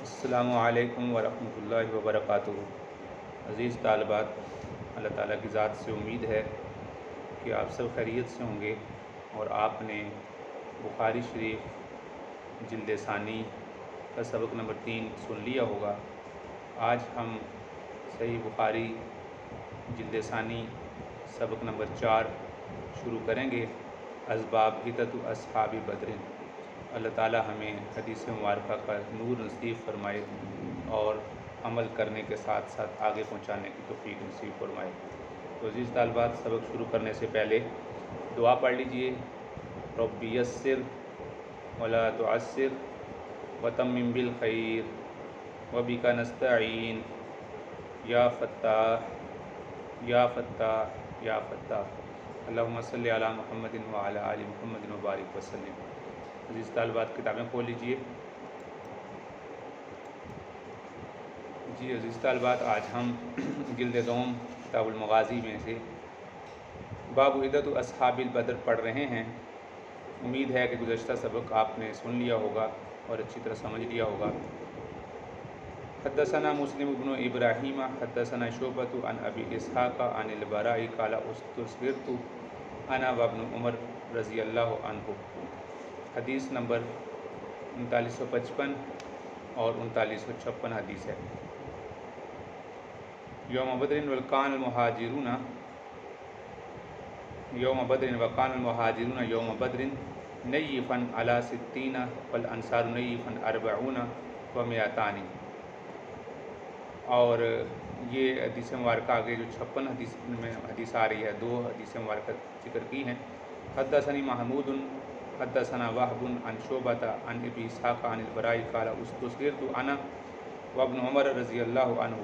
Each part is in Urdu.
السلام علیکم ورحمۃ اللہ وبرکاتہ۔ عزیز طالبات، اللہ تعالیٰ کی ذات سے امید ہے کہ آپ سب خیریت سے ہوں گے اور آپ نے بخاری شریف جلد ثانی کا سبق نمبر 3 سن لیا ہوگا۔ آج ہم صحیح بخاری جلد ثانی سبق نمبر 4 شروع کریں گے۔ اسباب عدت اصحاب بدر۔ اللہ تعالیٰ ہمیں حدیث مبارکہ کا نور نصیب فرمائے اور عمل کرنے کے ساتھ ساتھ آگے پہنچانے کی توفیق نصیب فرمائے۔ تو عزیز طالبات، سبق شروع کرنے سے پہلے دعا پڑھ لیجئے۔ رب یسر ولا تعسر وتمم بالخیر وبک نستعین یا فتاح یا فتاح یا فتاح۔ اللہم صلی علی محمد وعلی آل محمد وبارک وسلم۔ عزیز طالبات، کتابیں کھول لیجئے۔ جی عزیز طالبات، آج ہم جلد دوم کتاب المغازی میں سے باب عدت اصحاب البدر پڑھ رہے ہیں۔ امید ہے کہ گزشتہ سبق آپ نے سن لیا ہوگا اور اچھی طرح سمجھ لیا ہوگا۔ حدثنا مسلم بن ابراہیم حدثنا شعبۃ عن ابی اسحاق عن البراء قال استصغرت انا وابن عمر رضی اللہ عنہ۔ حدیث نمبر 3955 اور 3956 حدیث ہے۔ یوم بدر وکان المہاجرون یوم بدر نیفا علی 60 والانصار نیفا 40 و100۔ اور یہ حدیث مبارکہ آگے جو 56 حدیث میں حدیث آ رہی ہے، دو حدیث مبارکہ ذکر کی ہیں۔ حدثنی محمود حدثنا وہب عن شعبۃ عن ابی اسحاق عن البراء قال استصغرت انا وابن عمر رضی اللہ عنہ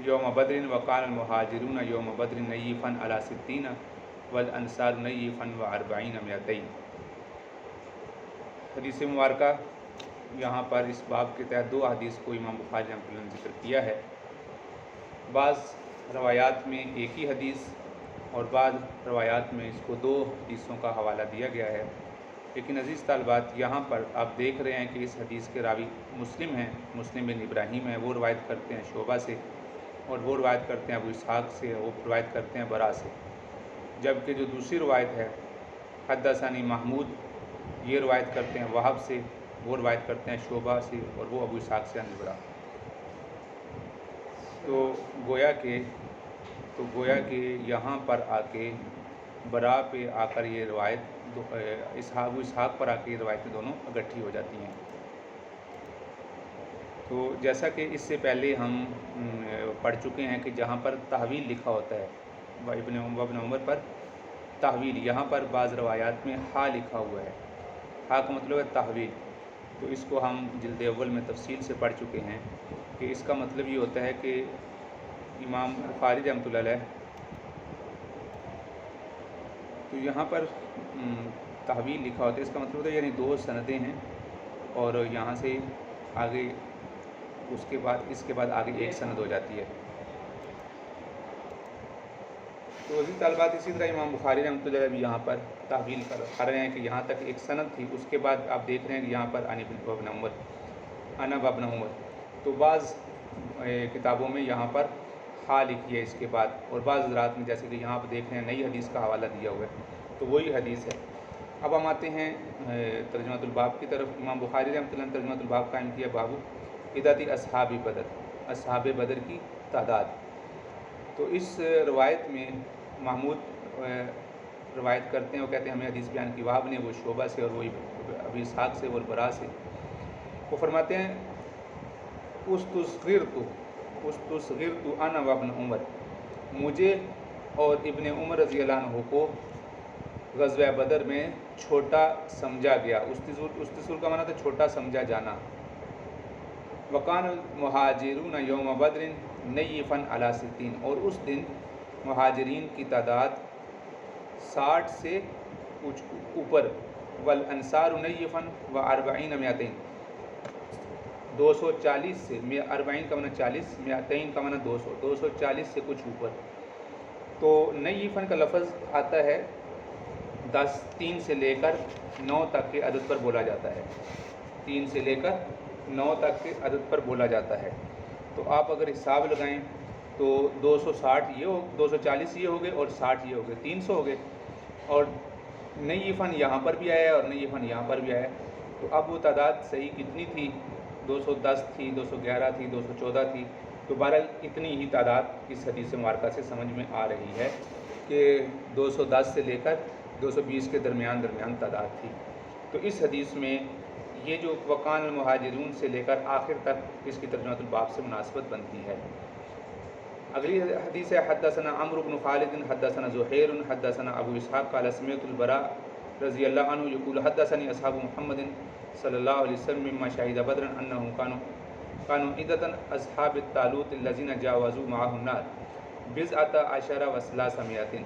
یوم بدر وقال المہاجرون یوم بدر نیفا علی 60 والانصار نیفا و40 200۔ حدیث مبارکہ یہاں پر اس باب کے تحت دو حدیث کو امام بخاری رحمۃ اللہ نے ذکر کیا ہے۔ بعض روایات میں ایک ہی حدیث اور بعض روایات میں اس کو دو حدیثوں کا حوالہ دیا گیا ہے، لیکن عزیز طالبات، یہاں پر آپ دیکھ رہے ہیں کہ اس حدیث کے راوی مسلم ہیں، مسلم بن ابراہیم ہیں۔ وہ روایت کرتے ہیں شعبہ سے اور وہ روایت کرتے ہیں ابو اسحاق سے، وہ روایت کرتے ہیں برا سے، جبکہ جو دوسری روایت ہے حدثنی محمود، یہ روایت کرتے ہیں وہب سے، وہ روایت کرتے ہیں شعبہ سے اور وہ ابو اسحاق سے عن البراء۔ تو گویا کہ یہاں پر آ کے برا پہ آ کر یہ روایت ابو اسحاق پر آ کے یہ روایتیں دونوں اکٹھی ہو جاتی ہیں۔ تو جیسا کہ اس سے پہلے ہم پڑھ چکے ہیں کہ جہاں پر تحویل لکھا ہوتا ہے ابن عمر پر تحویل، یہاں پر بعض روایات میں ہا لکھا ہوا ہے۔ ہا کا مطلب ہے تحویل۔ تو اس کو ہم جلد اول میں تفصیل سے پڑھ چکے ہیں کہ اس کا مطلب یہ ہوتا ہے کہ امام بخاری رحمۃ اللہ علیہ تو یہاں پر تحویل لکھا ہوتا ہے، اس کا مطلب ہوتا ہے یعنی دو سندیں ہیں اور یہاں سے آگے اس کے بعد آگے ایک سند ہو جاتی ہے۔ تو عزیز طالبات، اسی طرح امام بخاری رحمۃ اللہ علیہ بھی یہاں پر تحویل کر رہے ہیں کہ یہاں تک ایک سند تھی، اس کے بعد آپ دیکھ رہے ہیں کہ یہاں پر انا وابن عمر، تو بعض کتابوں میں یہاں پر ہا لکھی ہے اس کے بعد، اور بعض حضرات میں جیسے کہ یہاں پر دیکھ رہے ہیں نئی حدیث کا حوالہ دیا ہوا ہے، تو وہی حدیث ہے۔ اب ہم آتے ہیں ترجمۃ الباب کی طرف۔ امام بخاری رحمۃ اللہ نے ترجمۃ الباب قائم کیا باب عدت اصحاب بدر، اصحاب بدر کی تعداد۔ تو اس روایت میں محمود روایت کرتے ہیں، وہ کہتے ہیں ہمیں حدیث بیان کی وہب نے، وہ شعبہ سے اور وہی ابی اسحاق سے اور برا سے۔ وہ فرماتے ہیں استصغرت انا وابن عمر، مجھے اور ابن عمر رضی اللہ عنہ کو غزوہ بدر میں چھوٹا سمجھا گیا۔ استصغر کا معنی تھا چھوٹا سمجھا جانا۔ وکان المہاجرون یوم بدر نیفا علی 60، اور اس دن مہاجرین کی تعداد 60 سے کچھ اوپر، والانصار نیفا و40 200، 240 سے 40 کا معنی 40، 200 کا معنی 200، 240 سے کچھ اوپر۔ تو نیفن کا لفظ آتا ہے 3 سے لے کر 9 تک کے عدد پر بولا جاتا ہے۔ 3 سے لے کر 9 تک کے عدد پر بولا جاتا ہے۔ تو آپ اگر حساب لگائیں تو 260 یہ ہو 240 یہ ہو گئے اور 60 یہ ہو گئے، 300 ہو گئے، اور نئی فن یہاں پر بھی آیا ہے اور نئی فن یہاں پر بھی آیا ہے۔ تو اب وہ تعداد صحیح کتنی تھی؟ 210 تھی، 211 تھی، 214 تھی۔ تو بہرحال اتنی ہی تعداد اس حدیث مبارکہ سے سمجھ میں آ رہی ہے کہ 210 سے لے کر 220 کے درمیان تعداد تھی۔ تو اس حدیث میں یہ جو وقان المہاجرون سے لے کر آخر تک اس کی ترجمۃ الباب سے مناسبت بنتی ہے۔ اگلی حدیث ہے حدثنا عمرو بن خالد حدثنا زہیر حدثنا ابو اسحاق قال سمعت البراء رضی اللہ عنہ یقول حدثنی اصحاب محمد صلی اللہ علیہ وسلم مما شہد بدرا انہم كانوا عدة اصحاب الطالوت الذين جاوزوا معه النار بضعة عشر و300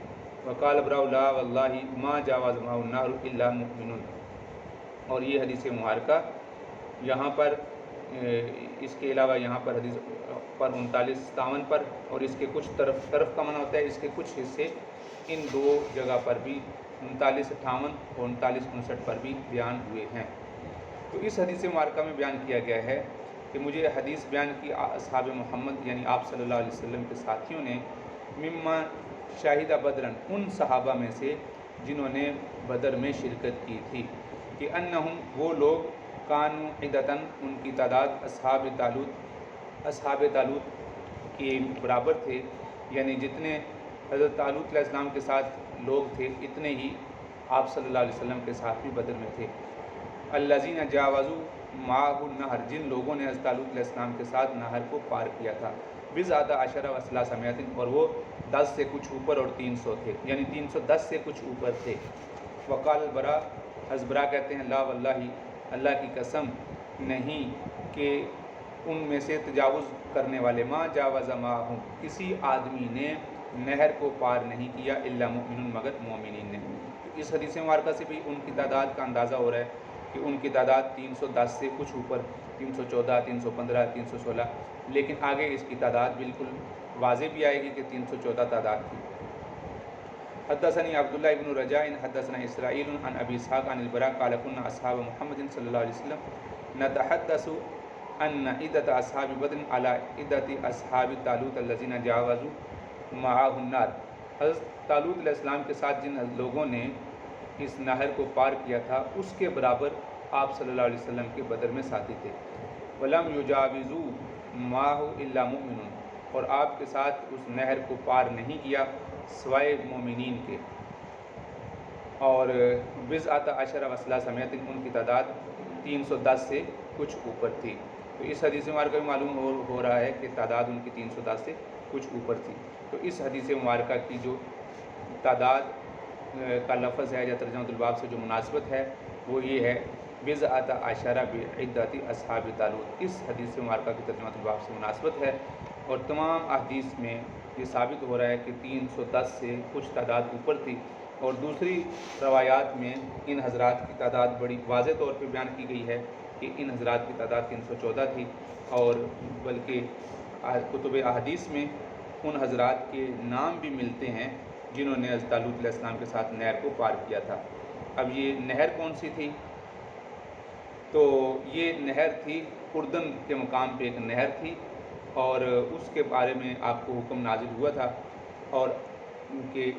وقال البراء لا والله ما جاوز معه النار الا مؤمن۔ اور یہ حدیث مبارکہ یہاں پر اس کے علاوہ یہاں پر حدیث پر 39-57 پر اور اس کے کچھ طرف کا معنی ہوتا ہے اس کے کچھ حصے ان دو جگہ پر بھی 39-58 اور 39-59 پر بھی بیان ہوئے ہیں۔ تو اس حدیث مبارکہ میں بیان کیا گیا ہے کہ مجھے حدیث بیان کی اصحاب محمد یعنی آپ صلی اللہ علیہ وسلم کے ساتھیوں نے مما شاہدہ بدرن ان صحابہ میں سے جنہوں نے بدر میں شرکت کی تھی کہ انہم وہ لوگ کانوا عدتاً ان کی تعداد اصحاب طالوت کے برابر تھے، یعنی جتنے حضرت طالوت علیہ السلام کے ساتھ لوگ تھے اتنے ہی آپ صلی اللہ علیہ وسلم کے ساتھ بھی بدر میں تھے۔ الذین جاوزوا معه النہر جن لوگوں نے حضرت طالوت علیہ السلام کے ساتھ نہر کو پار کیا تھا، بضعۃ عشر و300 اور وہ 10 سے کچھ اوپر اور 300 تھے، یعنی 310 سے کچھ اوپر تھے۔ وقال البراء حضبرا کہتے ہیں لا واللہ اللہ کی قسم نہیں کہ ان میں سے تجاوز کرنے والے ما جاوز معہ کسی آدمی نے نہر کو پار نہیں کیا الا مؤمن مگر مومنین نے۔ اس حدیث مبارکہ سے بھی ان کی تعداد کا اندازہ ہو رہا ہے کہ ان کی تعداد 310 سے کچھ اوپر 314 315 316، لیکن آگے اس کی تعداد بالکل واضح بھی آئے گی کہ 314 تعداد تھی۔ حدثني عبد الله بن رجاء حدثنا اسرائيل عن ابي اسحاق عن البراء قال كنا اصحاب محمد صلى الله عليه وسلم نتحدث ان عدة اصحاب بدر على عدة اصحاب طالوت الذين جاوزوا معه النار۔ حضرت طالوت علیہ السلام کے ساتھ جن لوگوں نے اس نہر کو پار کیا تھا اس کے برابر آپ صلی اللہ علیہ وسلم کے بدر میں ساتھی تھے۔ ولم يجاوزوا معه الا مؤمن اور آپ کے ساتھ اس نہر کو پار نہیں کیا سوائے مومنین کے، اور بضعۃ عشر و300 ان کی تعداد 310 سے کچھ اوپر تھی۔ تو اس حدیث مبارکہ میں معلوم ہو رہا ہے کہ تعداد ان کی 310 سے کچھ اوپر تھی۔ تو اس حدیث مبارکہ کی جو تعداد کا لفظ ہے یا ترجمۃ الباب سے جو مناسبت ہے وہ یہ ہے بضعۃ عشر بعدۃ اصحاب طالوت۔ اس حدیث مبارکہ کی ترجمۃ الباب سے مناسبت ہے، اور تمام احادیث میں یہ ثابت ہو رہا ہے کہ 310 سے کچھ تعداد اوپر تھی، اور دوسری روایات میں ان حضرات کی تعداد بڑی واضح طور پہ بیان کی گئی ہے کہ ان حضرات کی تعداد 314 تھی، اور بلکہ کتب احادیث میں ان حضرات کے نام بھی ملتے ہیں جنہوں نے حضرت طالوت علیہ السلام کے ساتھ نہر کو پار کیا تھا۔ اب یہ نہر کون سی تھی؟ تو یہ نہر تھی اردن کے مقام پہ ایک نہر تھی، اور اس کے بارے میں آپ کو حکم نازل ہوا تھا، اور کہ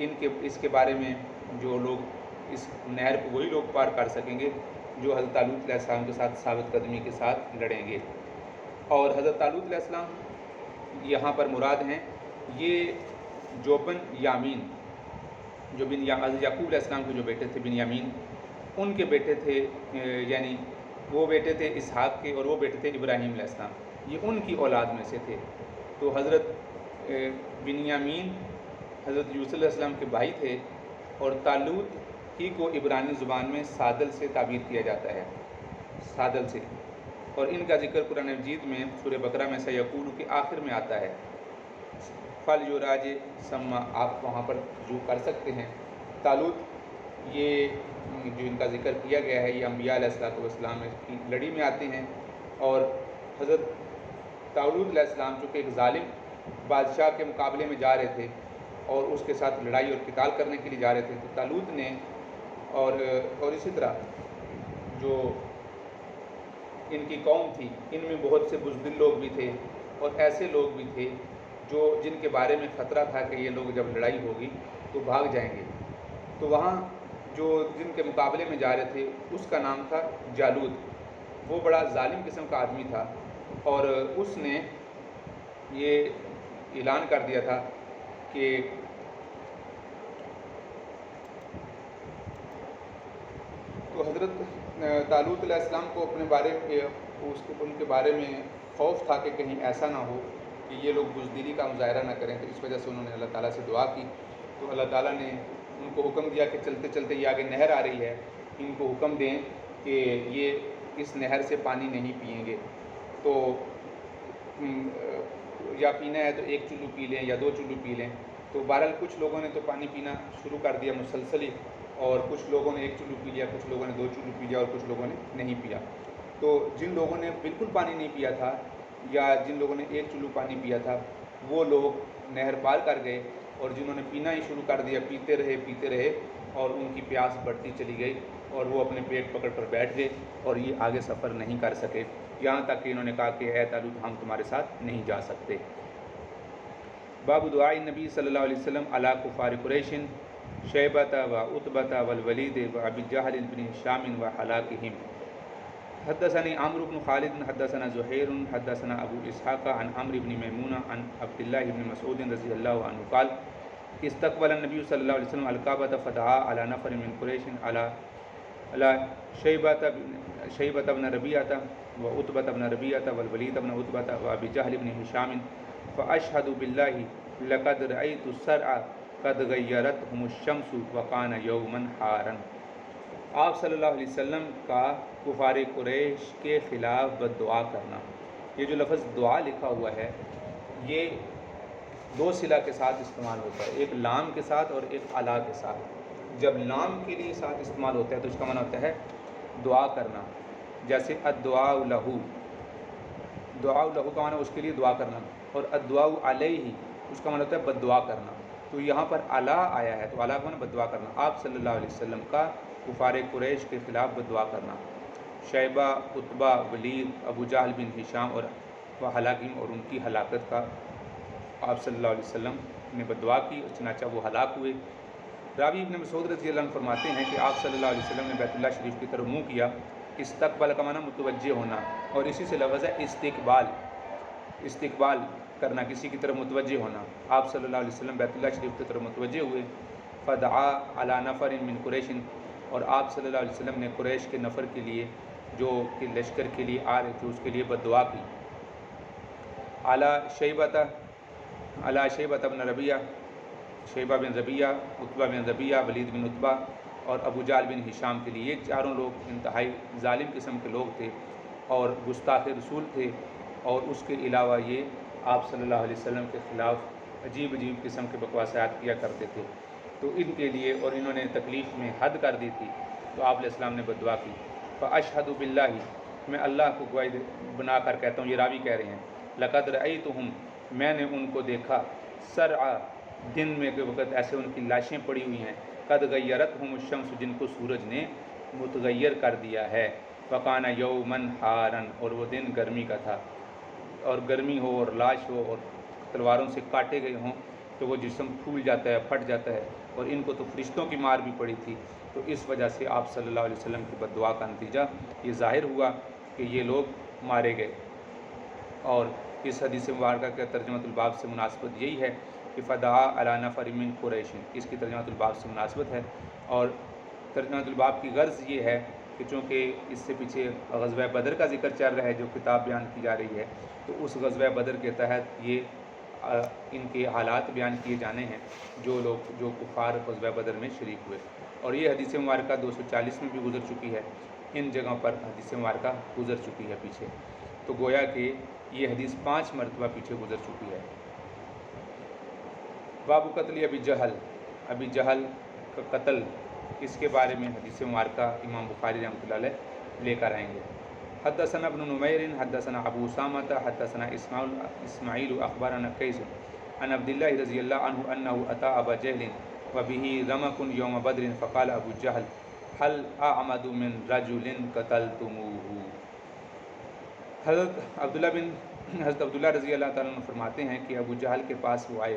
اس کے بارے میں جو لوگ اس نہر کو وہی لوگ پار کر سکیں گے جو حضرت طالوت علیہ السلام کے ساتھ ثابت قدمی کے ساتھ لڑیں گے۔ اور حضرت طالوت علیہ السلام یہاں پر مراد ہیں یہ جو بن یامین، جو حضرت یعقوب علیہ السلام کے جو بیٹے تھے بن یامین، ان کے بیٹے تھے، یعنی وہ بیٹے تھے اسحاق کے اور وہ بیٹے تھے ابراہیم علیہ السلام، یہ ان کی اولاد میں سے تھے۔ تو حضرت بنیامین حضرت یوسف علیہ السلام کے بھائی تھے، اور طالوت ہی کو عبرانی زبان میں سادل سے تعبیر کیا جاتا ہے، سادل سے، اور ان کا ذکر قرآن مجید میں سورہ بقرہ میں سیقول کے آخر میں آتا ہے۔ فل یوراج سما، آپ وہاں پر رجوع کر سکتے ہیں۔ طالوت یہ جو ان کا ذکر کیا گیا ہے یہ انبیاء علیہ السلام کی لڑی میں آتے ہیں، اور حضرت طالوت علیہ السلام چونکہ ایک ظالم بادشاہ کے مقابلے میں جا رہے تھے اور اس کے ساتھ لڑائی اور قتال کرنے کے لیے جا رہے تھے، تو طالوت نے اور اسی طرح جو ان کی قوم تھی، ان میں بہت سے بزدل لوگ بھی تھے اور ایسے لوگ بھی تھے جن کے بارے میں خطرہ تھا کہ یہ لوگ جب لڑائی ہوگی تو بھاگ جائیں گے۔ تو وہاں جن کے مقابلے میں جا رہے تھے اس کا نام تھا جالوت۔ وہ بڑا ظالم قسم کا آدمی تھا اور اس نے یہ اعلان کر دیا تھا کہ تو حضرت طالوت علیہ السلام کو اپنے بارے میں ان کے بارے میں خوف تھا کہ کہیں ایسا نہ ہو کہ یہ لوگ بزدلی کا مظاہرہ نہ کریں، تو اس وجہ سے انہوں نے اللہ تعالیٰ سے دعا کی۔ تو اللہ تعالیٰ نے ان کو حکم دیا کہ چلتے چلتے یہ آگے نہر آ رہی ہے، ان کو حکم دیں کہ یہ اس نہر سے پانی نہیں پئیں گے، تو یا پینا ہے تو ایک چلو پی لیں یا 2 چلو پی لیں۔ تو بہرحال کچھ لوگوں نے تو پانی پینا شروع کر دیا مسلسل ہی، اور کچھ لوگوں نے 1 چلو پی لیا، کچھ لوگوں نے 2 چلو پی لیا اور کچھ لوگوں نے نہیں پیا۔ تو جن لوگوں نے بالکل پانی نہیں پیا تھا یا جن لوگوں نے 1 چلو پانی پیا تھا وہ لوگ نہر پار کر گئے، اور جنہوں نے پینا ہی شروع کر دیا پیتے رہے اور ان کی پیاس بڑھتی چلی گئی اور وہ اپنے پیٹ پکڑ کر بیٹھ گئے اور یہ آگے سفر نہیں کر سکے، یہاں تک کہ انہوں نے کہا کہ اے طالوت ہم تمہارے ساتھ نہیں جا سکتے۔ باب دعاء نبی صلی اللہ علیہ وسلم علی کفار قریش شیبۃ و عتبۃ والولید و ابی جہل بن ہشام و ہلاکہم۔ حدثني عمرو بن خالد حدثنا زهير حدثنا ابو اسحاق عن عمرو بن میمونہ عن عبد الله بن مسعود رضی اللہ عنہ قال استقبل النبي صلی اللہ علیہ وسلم الکعبۃ فدعا على نفر من قریش على شیبۃ بن ربیعہ وعتبۃ بن ربیعہ والولید بن عتبۃ وابی جہل بن ہشام فاشهد بالله لقد رأيت السرع قد غیرتهم الشمس وكان یوما حارا۔ آپ صلی اللہ علیہ وسلم کا کفار قریش کے خلاف بد دعا کرنا، یہ جو لفظ دعا لکھا ہوا ہے یہ 2 صلہ کے ساتھ استعمال ہوتا ہے، ایک لام کے ساتھ اور ایک علا کے ساتھ۔ جب لام کے لیے ساتھ استعمال ہوتا ہے تو اس کا معنی ہوتا ہے دعا کرنا، جیسے الدعاء لہو، دعاء لہو کا معنی اس کے لیے دعا کرنا، اور الدعاء علیہ اس کا معنی ہوتا ہے بد دعا کرنا۔ تو یہاں پر علا آیا ہے تو علا کا معنی بد دعا کرنا، آپ صلی اللہ علیہ وسلم کا کفار قریش کے خلاف بد دعا کرنا۔ شیبہ، عتبہ، ولید، ابو جہل بن ہشام اور ہلاکہم اور ان کی ہلاکت کا آپ صلی اللہ علیہ وسلم نے بد دعا کی اور چنانچہ وہ ہلاک ہوئے۔ راوی ابن مسعود رضی اللہ عنہ فرماتے ہیں کہ آپ صلی اللہ علیہ وسلم نے بیت اللہ شریف کی طرف منہ کیا، استقبال کا معنی متوجہ ہونا، اور اسی سے لفظ ہے استقبال کرنا، کسی کی طرف متوجہ ہونا۔ آپ صلی اللہ علیہ وسلم بیت اللہ شریف کی طرف متوجہ ہوئے، فدعا علی نفر من قریش، اور آپ صلی اللہ علیہ وسلم نے قریش کے نفر کے لیے جو کہ لشکر کے لیے آ رہے تھے اس کے لیے بد دعا کی۔ علی شیبۃ بن ربیعہ، شیبہ بن ربیعہ، عتبہ بن ربیعہ، ولید بن عتبہ اور ابو جہل بن ہشام کے لیے، یہ چاروں لوگ انتہائی ظالم قسم کے لوگ تھے اور گستاخ رسول تھے، اور اس کے علاوہ یہ آپ صلی اللہ علیہ وسلم کے خلاف عجیب قسم کے بکواسات کیا کرتے تھے، تو ان کے لیے، اور انہوں نے تکلیف میں حد کر دی تھی، تو آپ علیہ السلام نے بد دعا کی۔ فاشہد باللہ، میں اللہ کو گواہی بنا کر کہتا ہوں، یہ راوی کہہ رہے ہیں، لقد رأیتہم، میں نے ان کو دیکھا، سرعا، دن میں کے وقت ایسے ان کی لاشیں پڑی ہوئی ہیں، قد غیرتہم الشمس، جن کو سورج نے متغیر کر دیا ہے، وکان یوما حارا، اور وہ دن گرمی کا تھا، اور گرمی ہو اور لاش ہو اور تلواروں سے کاٹے گئے ہوں تو وہ جسم پھول جاتا ہے، پھٹ جاتا ہے، اور ان کو تو فرشتوں کی مار بھی پڑی تھی، تو اس وجہ سے آپ صلی اللہ علیہ وسلم کی بد دعا کا نتیجہ یہ ظاہر ہوا کہ یہ لوگ مارے گئے۔ اور اس حدیث مبارکہ کے ترجمۃ الباب سے مناسبت یہی ہے کہ فدعا علی نفر من قریش، اس کی ترجمۃ الباب سے مناسبت ہے، اور ترجمۃ الباب کی غرض یہ ہے کہ چونکہ اس سے پیچھے غزوہ بدر کا ذکر چل رہا ہے جو کتاب بیان کی جا رہی ہے، تو اس غزوہ بدر کے تحت یہ ان کے حالات بیان کیے جانے ہیں جو کفار غزوہ بدر میں شریک ہوئے، اور یہ حدیث مبارکہ 240 میں بھی گزر چکی ہے، ان جگہوں پر حدیث مبارکہ گزر چکی ہے پیچھے، تو گویا کہ یہ حدیث 5 مرتبہ پیچھے گزر چکی ہے۔ باب قتل ابی جہل کا قتل، اس کے بارے میں حدیث مبارکہ امام بخاری رحمۃ اللہ علیہ لے کر آئیں گے۔ حدثنا ابن نمیر حدثنا ابو اسامہ حدثنا اسماعیل اخبرنا قیس عن عبد اللہ رضی اللہ عنہ انہ اتى ابا جہل وبه رمق یوم بدر فقال ابو جہل هل اعمد من رجل قتلتموه۔ حضرت عبداللہ رضی اللہ تعالیٰ عنہ فرماتے ہیں کہ ابو جہل کے پاس وہ آئے،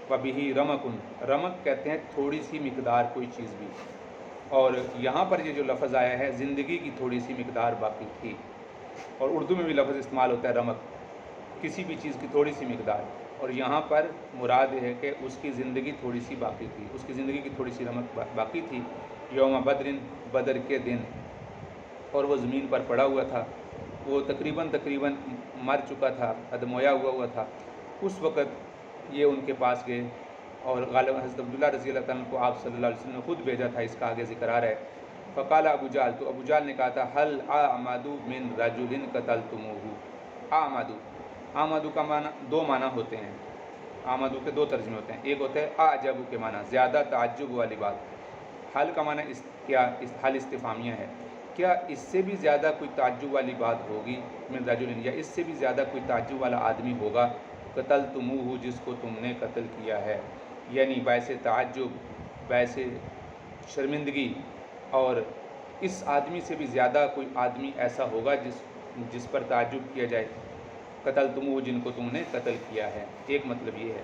وبہ رمکن، رمک کہتے ہیں تھوڑی سی مقدار کوئی چیز بھی، اور یہاں پر یہ جو لفظ آیا ہے زندگی کی تھوڑی سی مقدار باقی تھی، اور اردو میں بھی لفظ استعمال ہوتا ہے رمک، کسی بھی چیز کی تھوڑی سی مقدار، اور یہاں پر مراد یہ ہے کہ اس کی زندگی تھوڑی سی باقی تھی، اس کی زندگی کی تھوڑی سی رمک باقی تھی، یوم بدر، بدر کے دن، اور وہ زمین پر پڑا ہوا تھا، وہ تقریباً مر چکا تھا، ادمویا ہوا تھا۔ اس وقت یہ ان کے پاس گئے، اور غالب حضرت عبداللہ رضی اللہ تعالیٰ کو آپ صلی اللہ علیہ وسلم نے خود بھیجا تھا، اس کا آگے ذکر آ رہا ہے۔ فقال ابو جہل، تو ابو جہل نے کہا تھا، هل اعمد من رجل قتلتموه، اعمد، اعمد کا معنی دو معنی ہوتے ہیں، اعمد کے دو ترجمے ہوتے ہیں، ایک ہوتا ہے اعجب کے معنی زیادہ تعجب والی بات، حل کا معنی کیا حل استفہامیہ ہے، کیا اس سے بھی زیادہ کوئی تعجب والی بات ہوگی، من رجل، یا اس سے بھی زیادہ کوئی تعجب والا آدمی ہوگا، قتلتموہ، جس کو تم نے قتل کیا ہے، یعنی باعث تعجب، باعث شرمندگی، اور اس آدمی سے بھی زیادہ کوئی آدمی ایسا ہوگا جس پر تعجب کیا جائے، قتلتموہ، جن کو تم نے قتل کیا ہے، ایک مطلب یہ ہے۔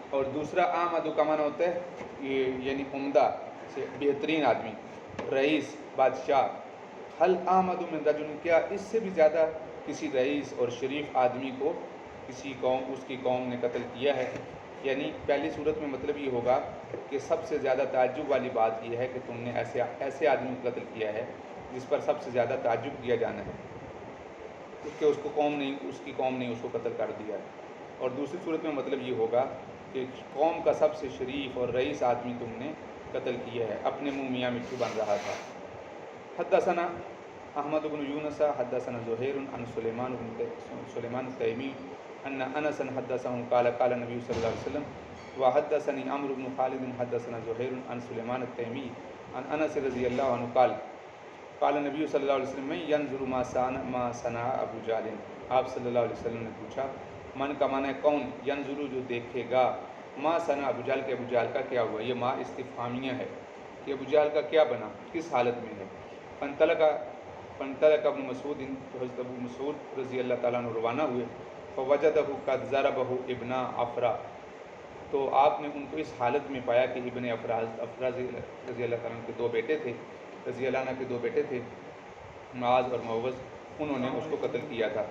اور دوسرا اعمد کا معنی ہوتا ہے یہ یعنی عمدہ سے بہترین آدمی، رئیس، بادشاہ، حل اعمد من رجل، کیا اس سے بھی زیادہ کسی رئیس اور شریف آدمی کو کسی قوم، اس کی قوم نے قتل کیا ہے، یعنی پہلی صورت میں مطلب یہ ہوگا کہ سب سے زیادہ تعجب والی بات یہ ہے کہ تم نے ایسے آدمی کو قتل کیا ہے جس پر سب سے زیادہ تعجب کیا جانا ہے، کہ اس کی قوم نے اس کو قتل کر دیا ہے۔ اور دوسری صورت میں مطلب یہ ہوگا کہ قوم کا سب سے شریف اور رئیس آدمی تم نے قتل کیا ہے، اپنے منہ میاں مٹھو بن رہا تھا۔ حدثنا احمد بن یونس حدثنا زہیر عن سلیمان التیمی ان انس حدثهم قال قال النبي صلی اللہ علیہ وسلم، وحدثني عمرو بن خالد حدثنا زہیر عن سلیمان التیمی عن انس رضی اللہ عنہ قال قال نبی صلی اللہ علیہ وسلم میں ینظر ما صنع ابو جہل، آپ صلی اللہ علیہ وسلم نے پوچھا، من کا معنی ہے کون، ینظر جو دیکھے گا، ما صنع ابو جہل، کہ ابو جہل کا کیا ہوا، یہ ما استفہامیہ ہے کہ ابو جہل کا کیا بنا، کس حالت میں ہے۔ فانطلق ابن مسعود، تو حضرت ابو مسعود رضی اللہ تعالیٰ عنہ روانہ ہوئے، فوجدہ قد ضربہ ابن افرا، تو آپ نے ان کو اس حالت میں پایا کہ ابن افرا، افرا رضی اللہ تعالیٰ عنہ کے دو بیٹے تھے، رضی اللہ عنہ کے دو بیٹے تھے، معاذ اور معوذ، انہوں نے اس کو قتل کیا تھا۔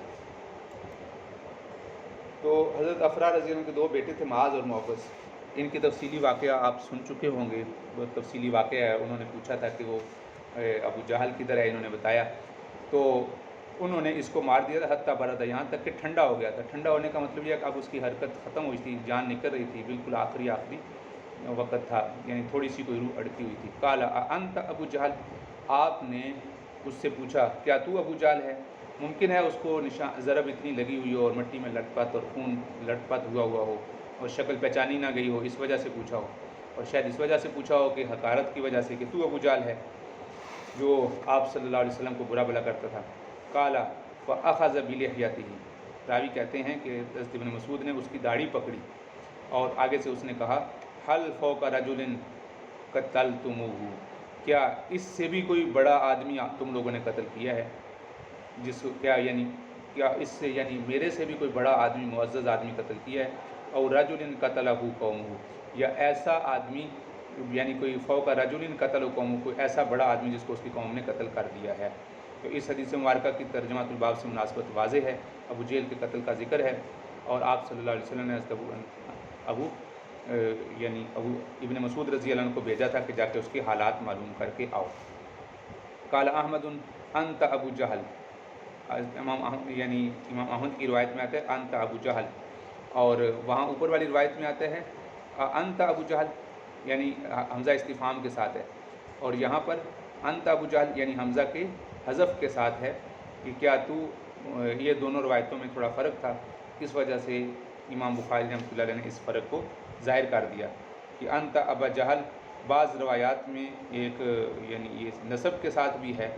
تو حضرت افرا رضی اللہ عنہ کے دو بیٹے تھے، معاذ اور معوذ، ان کی تفصیلی واقعہ آپ سن چکے ہوں گے، بہت تفصیلی واقعہ ہے۔ انہوں نے پوچھا تھا کہ وہ ابو جہل کدھر ہے، انہوں نے بتایا، تو انہوں نے اس کو مار دیا تھا، حتیٰ برد، یہاں تک کہ ٹھنڈا ہو گیا تھا۔ ٹھنڈا ہونے کا مطلب یہ ہے کہ اب اس کی حرکت ختم ہوئی تھی، جان نکل رہی تھی، بالکل آخری وقت تھا، یعنی تھوڑی سی کوئی روح اڑتی ہوئی تھی۔ قال انت ابو جہل، آپ نے اس سے پوچھا کیا تو ابو جہل ہے؟ ممکن ہے اس کو ضرب اتنی لگی ہوئی ہو اور مٹی میں لٹ پت اور خون لٹ پت ہوا ہو اور شکل پہچانی نہ گئی ہو، اس وجہ سے پوچھا ہو، اور شاید اس وجہ سے پوچھا ہو کہ حقارت کی وجہ سے کہ تو ابو جہل ہے جو آپ صلی اللہ علیہ وسلم کو برا بلا کرتا تھا۔ قال فاخذ بلحیتہ، راوی کہتے ہیں کہ حضرت ابن مسعود نے اس کی داڑھی پکڑی اور آگے سے اس نے کہا، حل فوق رجل قتلتموہ، کیا اس سے بھی کوئی بڑا آدمی تم لوگوں نے قتل کیا ہے، جس کیا اس سے یعنی میرے سے بھی کوئی بڑا آدمی، معزز آدمی قتل کیا ہے، اور رجل قتلہ قومہ، یا ایسا آدمی یعنی کوئی فوق رجل قتل قومہ، کوئی ایسا بڑا آدمی جس کو اس کی قوم نے قتل کر دیا ہے۔ تو اس حدیث مبارکہ کی ترجمہ الباب سے مناسبت واضح ہے، ابو جہل کے قتل کا ذکر ہے، اور آپ صلی اللہ علیہ وسلم نے یعنی ابو ابن مسعود رضی اللہ عنہ کو بھیجا تھا کہ جا کے اس کے حالات معلوم کر کے آؤ۔ قال احمد انت ابو جہل، امام احمد کی روایت میں آتا ہے انت ابو جہل، اور وہاں اوپر والی روایت میں آتا ہے انت ابو جہل، یعنی حمزہ استفہام کے ساتھ ہے، اور یہاں پر انت ابو جہل یعنی حمزہ کے حذف کے ساتھ ہے کہ کیا تو، یہ دونوں روایتوں میں تھوڑا فرق تھا، اس وجہ سے امام بخاری رحمۃ اللہ علیہ نے اس فرق کو ظاہر کر دیا کہ انت ابا جہل، بعض روایات میں ایک یعنی یہ نسب کے ساتھ بھی ہے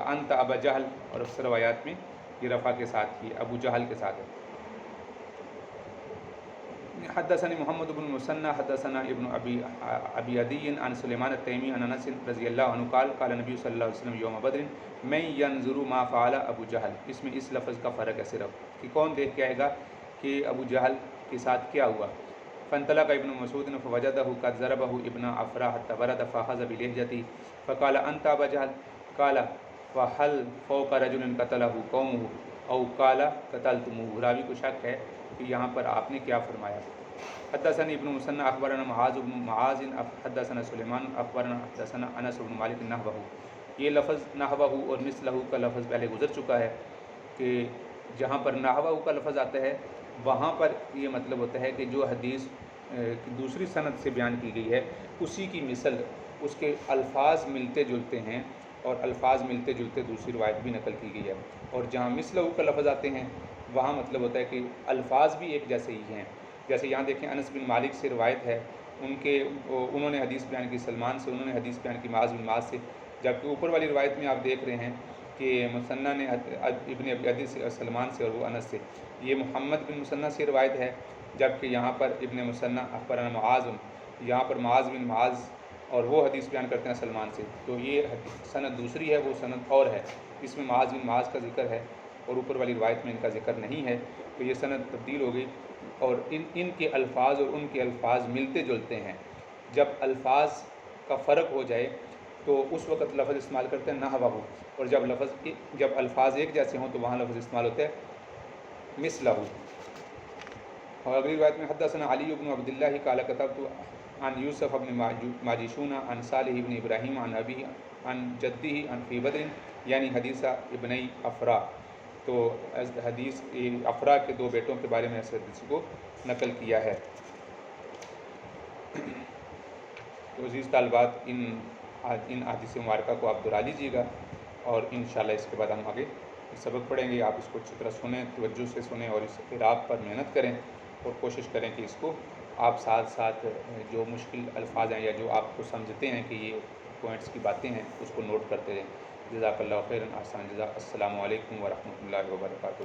انت ابا جہل، اور اکثر روایات میں یہ رفع کے ساتھ ہی ابو جہل کے ساتھ ہے۔ حدثني محمد بن المثنى حدثنا ابن ابي عدي عن سليمان التيمي عن انس رضی اللہ عنہ قال قال نبی صلی اللہ علیہ وسلم یوم بدر من ينظر ما فعل ابو جہل. اس میں اس لفظ کا فرق ہے صرف کہ کون دیکھ کے آئے گا کہ ابو جہل کے ساتھ کیا ہوا. فانطلق ابن مسعود فوجده قد ضربه ابن عفراء حتى برد فاخذ بلحيته فقال انت ابا جهل قال فهل فوق رجل قتله قومه او قال قتلتموه. راوی کو شک ہے کہ یہاں پر آپ نے کیا فرمایا. حدثنا ابن مسنى اخبرنا معاذ بن معاذ حدثنا سلیمان اخبرنا حدثنا انس بن مالک نحوه. یہ لفظ نحوه اور مثله کا لفظ پہلے گزر چکا ہے کہ جہاں پر نحوه کا لفظ آتا ہے وہاں پر یہ مطلب ہوتا ہے کہ جو حدیث دوسری سند سے بیان کی گئی ہے اسی کی مثل اس کے الفاظ ملتے جلتے ہیں اور الفاظ ملتے جلتے دوسری روایت بھی نقل کی گئی ہے. اور جہاں مثلہ کا لفظ آتے ہیں وہاں مطلب ہوتا ہے کہ الفاظ بھی ایک جیسے ہی ہیں. جیسے یہاں دیکھیں انس بن مالک سے روایت ہے انہوں نے حدیث بیان کی سلمان سے, انہوں نے حدیث بیان کی معاذ بن معاذ سے, جبکہ اوپر والی روایت میں آپ دیکھ رہے ہیں کہ مثنیٰ نے ابن ابی عدی سے سلمان سے اور وہ انس سے. یہ محمد بن مثنیٰ سے روایت ہے, جبکہ یہاں پر ابن مثنیٰ اخبرنا معاذ, یہاں پر معاذ بن معاذ اور وہ حدیث بیان کرتے ہیں سلمان سے. تو یہ سند دوسری ہے, وہ سند اور ہے, اس میں معاذ بن معاذ کا ذکر ہے اور اوپر والی روایت میں ان کا ذکر نہیں ہے. تو یہ سند تبدیل ہو گئی اور ان کے الفاظ اور ان کے الفاظ ملتے جلتے ہیں. جب الفاظ کا فرق ہو جائے تو اس وقت لفظ استعمال کرتے ہیں نحوہ, اور جب الفاظ ایک جیسے ہوں تو وہاں لفظ استعمال ہوتا ہے مثلہ. اور اگلی روایت میں حدثنا علی بن عبد اللہ قال كتبت عن یوسف بن ماجشون عن صالح بن ابراہیم عن ابی عن جدہ عن فی بدر, یعنی حدیث ابنی افرا. تو حدیث افرا کے دو بیٹوں کے بارے میں اس حدیث کو نقل کیا ہے. تو عزیز طالبات ان احادیث مبارکہ کو آپ دہرا لیجیے گا اور انشاءاللہ اس کے بعد ہم آگے سبق پڑھیں گے. آپ اس کو اچھی طرح سنیں, توجہ سے سنیں اور اس اعراب پر محنت کریں اور کوشش کریں کہ اس کو آپ ساتھ ساتھ جو مشکل الفاظ ہیں یا جو آپ کو سمجھتے ہیں کہ یہ پوائنٹس کی باتیں ہیں اس کو نوٹ کرتے رہیں. جزاک اللہ خیرا, احسن جزاک. السلام علیکم ورحمۃ اللہ وبرکاتہ.